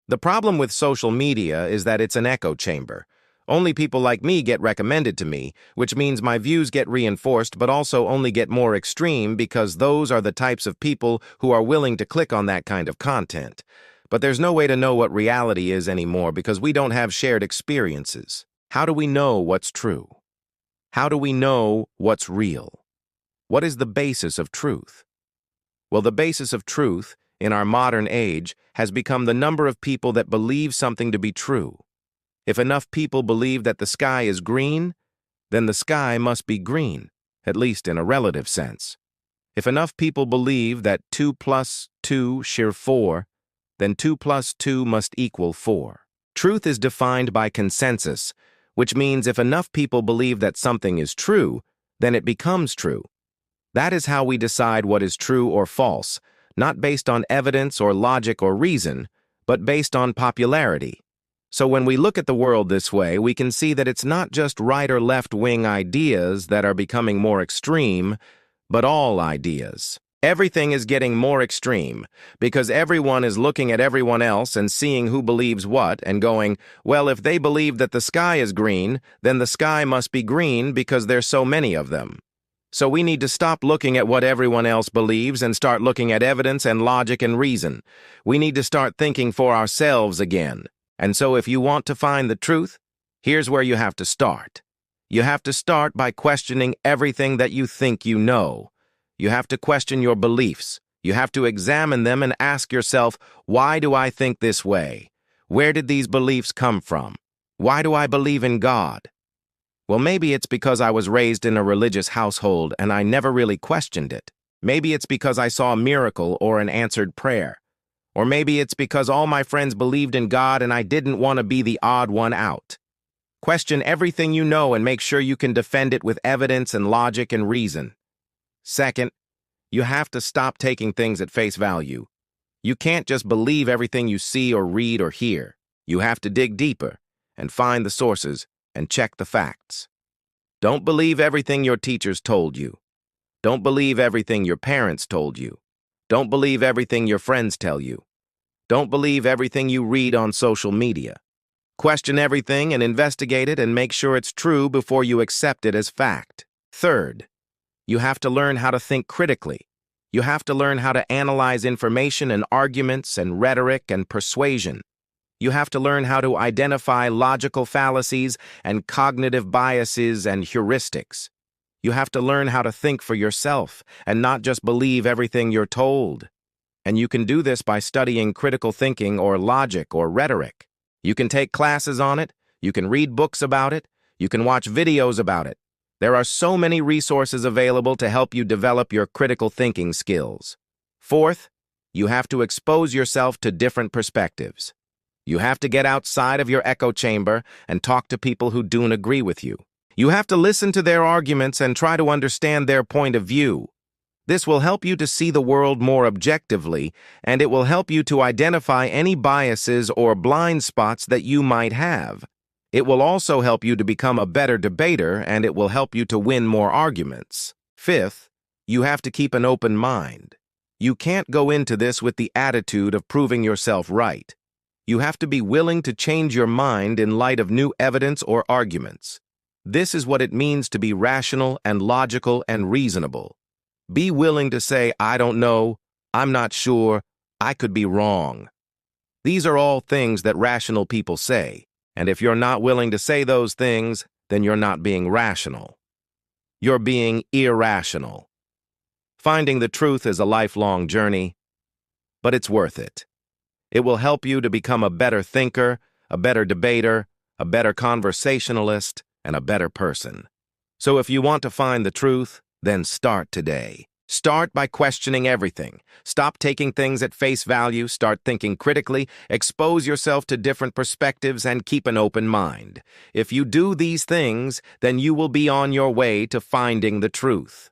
The problem with social media is that it's an echo chamber. Only people like me get recommended to me, which means my views get reinforced but also only get more extreme because those are the types of people who are willing to click on that kind of content. But there's no way to know what reality is anymore because we don't have shared experiences. How do we know what's true? How do we know what's real? What is the basis of truth? Well, the basis of truth, in our modern age, has become the number of people that believe something to be true. If enough people believe that the sky is green, then the sky must be green, at least in a relative sense. If enough people believe that 2 plus 2 shear 4, then 2 plus 2 must equal 4. Truth is defined by consensus, which means if enough people believe that something is true, then it becomes true. That is how we decide what is true or false, not based on evidence or logic or reason, but based on popularity. So when we look at the world this way, we can see that it's not just right or left-wing ideas that are becoming more extreme, but all ideas. Everything is getting more extreme because everyone is looking at everyone else and seeing who believes what and going, well, if they believe that the sky is green, then the sky must be green because there's so many of them. So we need to stop looking at what everyone else believes and start looking at evidence and logic and reason. We need to start thinking for ourselves again. And so if you want to find the truth, here's where you have to start. You have to start by questioning everything that you think you know. You have to question your beliefs. You have to examine them and ask yourself, why do I think this way? Where did these beliefs come from? Why do I believe in God? Well, maybe it's because I was raised in a religious household and I never really questioned it. Maybe it's because I saw a miracle or an answered prayer. Or maybe it's because all my friends believed in God and I didn't want to be the odd one out. Question everything you know and make sure you can defend it with evidence and logic and reason. Second, you have to stop taking things at face value. You can't just believe everything you see or read or hear. You have to dig deeper and find the sources and check the facts. Don't believe everything your teachers told you. Don't believe everything your parents told you. Don't believe everything your friends tell you. Don't believe everything you read on social media. Question everything and investigate it and make sure it's true before you accept it as fact. Third, you have to learn how to think critically. You have to learn how to analyze information and arguments and rhetoric and persuasion. You have to learn how to identify logical fallacies and cognitive biases and heuristics. You have to learn how to think for yourself and not just believe everything you're told. And you can do this by studying critical thinking or logic or rhetoric. You can take classes on it, you can read books about it, you can watch videos about it. There are so many resources available to help you develop your critical thinking skills. Fourth, you have to expose yourself to different perspectives. You have to get outside of your echo chamber and talk to people who don't agree with you. You have to listen to their arguments and try to understand their point of view. This will help you to see the world more objectively, and it will help you to identify any biases or blind spots that you might have. It will also help you to become a better debater, and it will help you to win more arguments. Fifth, you have to keep an open mind. You can't go into this with the attitude of proving yourself right. You have to be willing to change your mind in light of new evidence or arguments. This is what it means to be rational and logical and reasonable. Be willing to say, I don't know, I'm not sure, I could be wrong. These are all things that rational people say, and if you're not willing to say those things, then you're not being rational. You're being irrational. Finding the truth is a lifelong journey, but it's worth it. It will help you to become a better thinker, a better debater, a better conversationalist, and a better person. So if you want to find the truth, then start today. Start by questioning everything. Stop taking things at face value, start thinking critically, expose yourself to different perspectives, and keep an open mind. If you do these things, then you will be on your way to finding the truth.